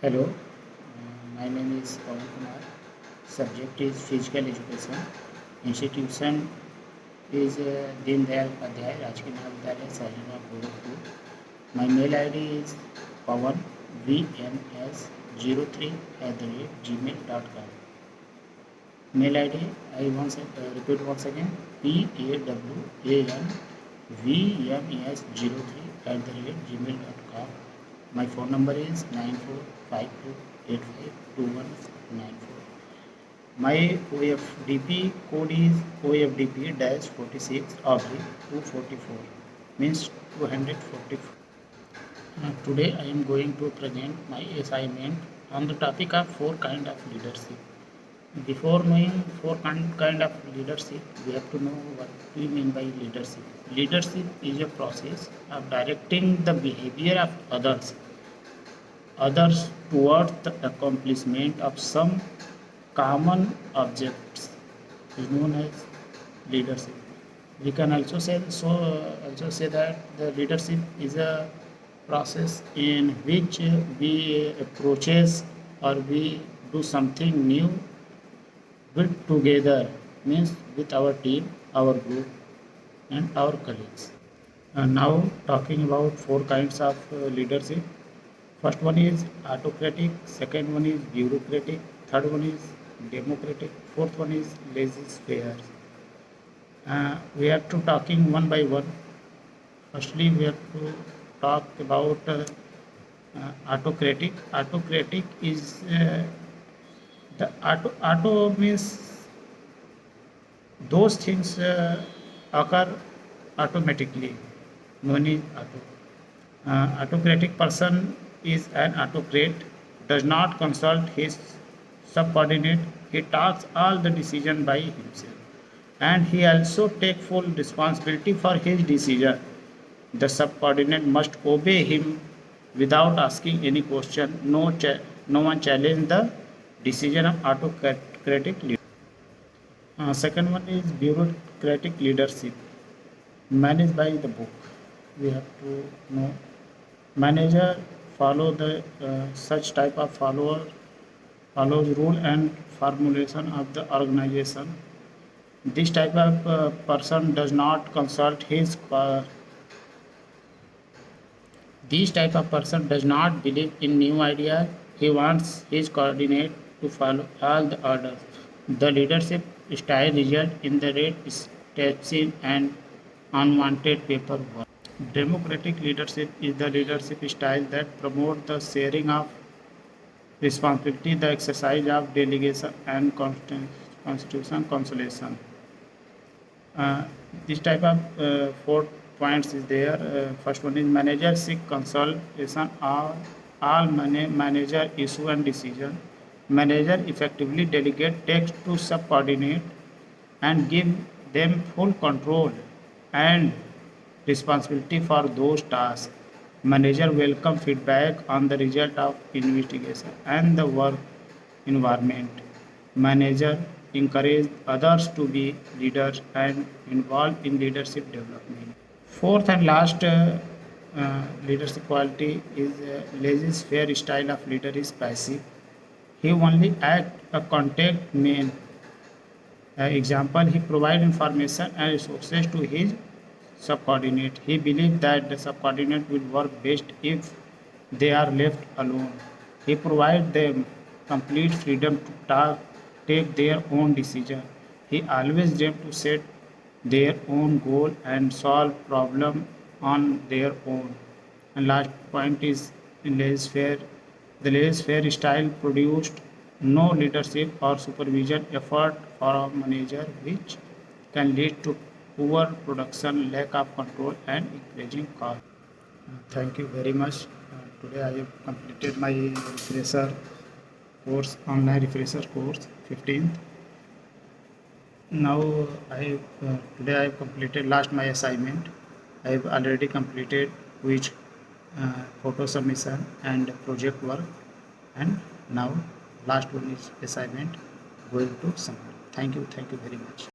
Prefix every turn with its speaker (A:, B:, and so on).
A: Hello, my name is Pawan Kumar. Subject is physical education. Institution is Deen Dayal Upadhyay Rajkiya Mahavidyalaya Sahyana Gorakhpur. My mail ID is pawanvms03@gmail.com. Mail ID I repeat once again, pawanvms03@gmail.com. My phone number is 9452852194. My OFDP code is OFDP-46/244, means 244. Today I am going to present my assignment on the topic of four kind of leadership. Before knowing four kind of leadership, we have to know what we mean by leadership. Leadership is a process of directing the behavior of others towards the accomplishment of some common objects is known as leadership. We can also say that the leadership is a process in which we approaches or we do something new with together, means with our team, our group, and our colleagues. And now talking about four kinds of leadership. First one is autocratic, second one is bureaucratic, third one is democratic, fourth one is laissez-faire. We have to talking one by one. Firstly, we have to talk about autocratic. Autocratic is the auto means those things occur automatically. Known is auto. Autocratic person is an autocrat, does not consult his subordinate, he takes all the decision by himself, and he also take full responsibility for his decision. The subordinate must obey him without asking any question. No one challenge the decision of autocratic leader. Second one is bureaucratic leadership, managed by the book. We have to know manager follow the such type of follows rule and formulation of the organization. This type of person does not consult his this type of person does not believe in new ideas. He wants his coordinate to follow all the orders. The leadership style result in the red stretching and unwanted paperwork. Democratic leadership is the leadership style that promotes the sharing of responsibility, the exercise of delegation, and constitution consolation. This type of 4 points is there. First one is manager seek consultation of all manager issue and decision. Manager effectively delegate tasks to subordinate and give them full control and responsibility for those tasks. Manager welcome feedback on the result of investigation and the work environment. Manager encourage others to be leaders and involved in leadership development. Fourth and last leadership quality is laissez-faire style of leader is passive. He only act a contact man. Example, he provide information and resources to his subordinate. He believes that the subordinate will work best if they are left alone. He provides them complete freedom to take their own decision. He always them to set their own goal and solve problem on their own. And last point is laissez-faire. The laissez-faire style produced no leadership or supervision effort for a manager, which can lead to poor production, lack of control, and increasing cost. Thank you very much. Today I have completed my refresher course, online refresher course 15th. Now today I have completed last my assignment. I have already completed which photo submission and project work, and now last one is assignment going to submit. Thank you very much.